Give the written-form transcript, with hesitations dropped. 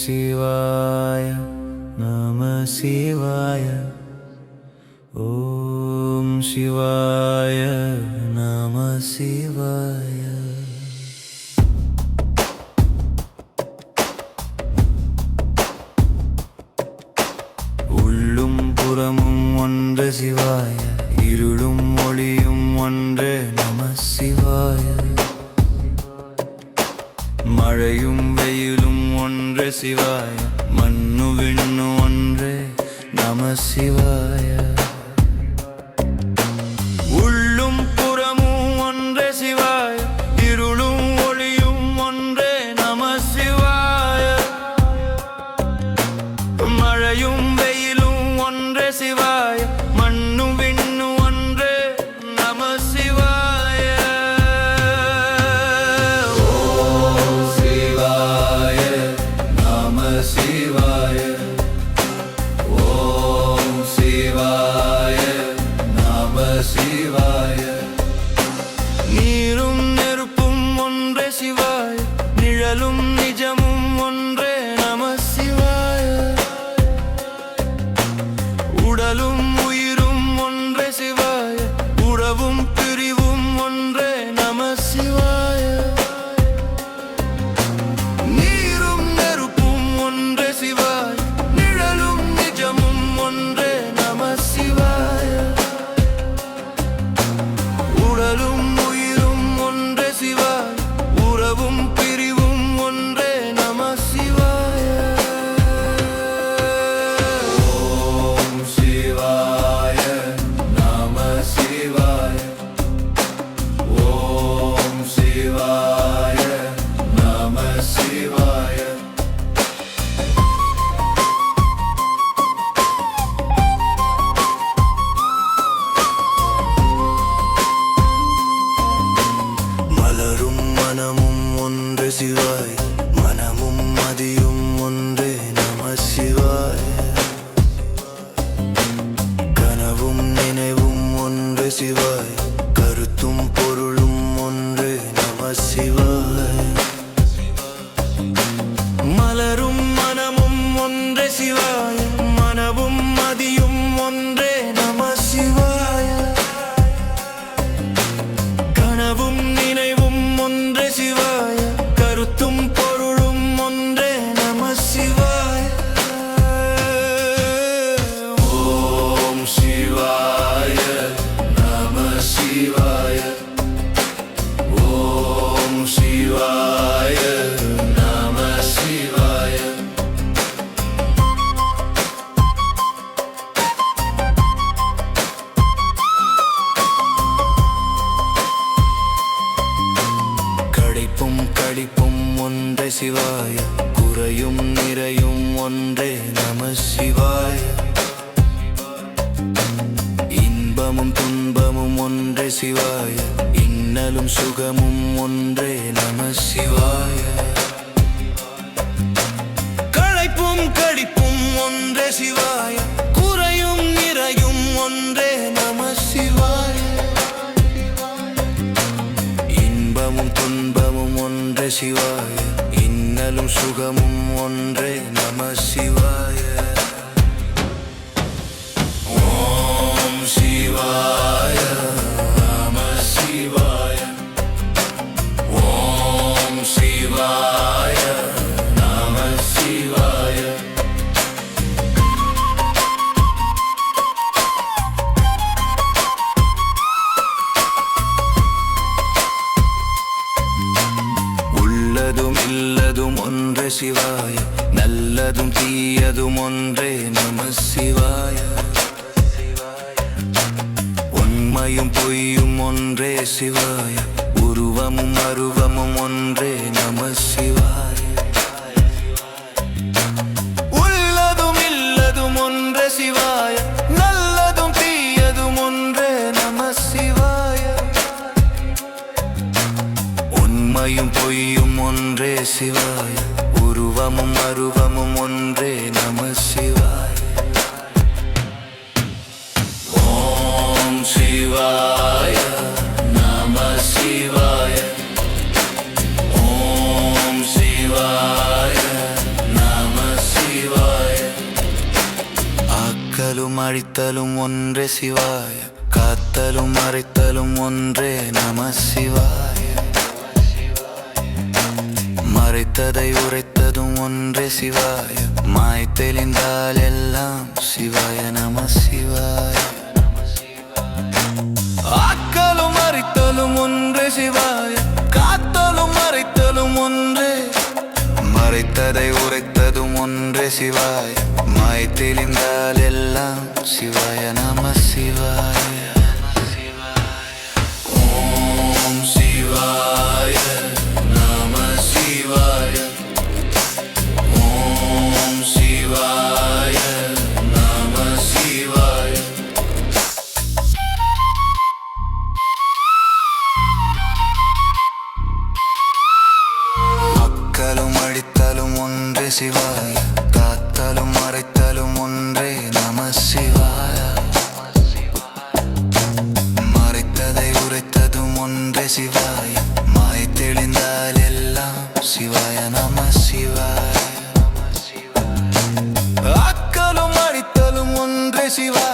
சிவாய நம சிவாய ஓம் சிவாய நம சிவாய. உள்ளும் புறமும் ஒன்று சிவாய, இருளும் ஒளியும் ஒன்று நம சிவாய. மழையும் வெயிலும் ஒன்று சிவாய, மண்ணு விண்ணு ஒன்று நம சிவாய. உள்ளும் புறமும் ஒன்று சிவாய, இருளும் ஒளியும் ஒன்று நம சிவாய. மழையும் வெயிலும் ஒன்று சிவாய, மண்ணு விண்ணு ஒன்று நம சிவாய. ஓம் சிவாய நம சிவாய, ஓம் சிவாய நம சிவாய. நீரும் நெருப்பும் ஒன்றே சிவாய, நிழலும் நிஜமும் ஒன்றே நம சிவாய. உடலும் உயிரும் ஒன்றே சிவாய, உறவும் பிரிவும் ஒன்றே நம சிவாய. நீரும் நெருப்பும் ஒன்றே சிவாய, நிழலும் நிஜமும் ஒன்றே நம சிவாய. உடலும் உயிரும் ஒன்றே சிவாய, உறவும் பிரிவும் ஒன்றே நம சிவாய. ஓம் சிவாய நம சிவாய, ஓம் சிவாய நம சிவாய. மலரும் மனமும் ஒன்று சிவாய, மனமும் மதியும் ஒன்றே நம சிவாய. கனவும் நினைவும் ஒன்று சிவாய, கருத்தும் பொருளும் ஒன்றே நம சிவாய. மலரும் மனமும் ஒன்றே சிவாய, மனமும் மதியும் ஒன்றே நம சிவாய. கனவும் நினைவும் ஒன்றே சிவாய, கருத்தும் பொருளும் ஒன்றே நம சிவாய. ஓம் சிவாய நம சிவாய, ஓம் சிவாய நம சிவாய. களைப்பும் களிப்பும் ஒன்றே சிவாய, குறையும் நிறையும் ஒன்றே நம சிவாய. இன்பமும் துன்பமும் ஒன்றே சிவாய, இன்னலும் சுகமும் ஒன்றே நம சிவாய. களைப்பும் களிப்பும் ஒன்றே சிவாய, குறையும் நிறையும் ஒன்றே நம சிவாய. இன்பமும் துன்பமும் ஒன்றே சிவாய, இன்னலும் சுகமும் ஒன்றே நம சிவாய. ஓம் சிவாய நம சிவாய, ஓம் சிவாய நம சிவாய. உள்ளதும் இல்லதும் ஒன்றே சிவாய, நல்லதும் தீயதும் ஒன்றே நம சிவாய. உண்மையும் பொய்யும் ஒன்றே சிவாய, உருவமும் அருவமும் ஒன்றே நம சிவாய. உள்ளதும் இல்லதும் ஒன்றே சிவாய, நல்லதும் தீயதும் ஒன்றே நம சிவாய. உண்மையும் பொய்யும் ஒன்றே சிவாய, உருவமும் அருவமும் ஒன்றே நம சிவாய. ஓம் சிவாய நம சிவாய, ஓம் சிவாய அழித்தலும் ஒன்றே சிவாய காத்தலும் மறைத்தலும் ஒன்றே நம சிவாய மறைத்ததை உரைத்ததும் ஒன்றே சிவாய மாய் தெளிந்தால் எல்லாம் சிவாய நம சிவாய ஆக்கலும் மறைத்தலும் ஒன்றே சிவாய காத்தலும் மறைத்தலும் ஒன்றே மறைத்ததை உரைத்ததும் ஒன்றே சிவாய மாய் தெளிந்தால் எல்லாம் சிவாய நம சிவாய ஓம் சிவாய நம சிவாய ஓம் சிவாய நம சிவாய அக்கலும் அழித்தலும் ஒன்றே சிவாய காத்தலும் மறைத்தலும் ஒன்றே நம சிவாய மறைத்ததை உரைத்ததும் ஒன்றே சிவாய மாய் தெளிந்தால் எல்லாம் சிவாய நம சிவாய அக்கலும் அழித்தலும் ஒன்றே சிவாய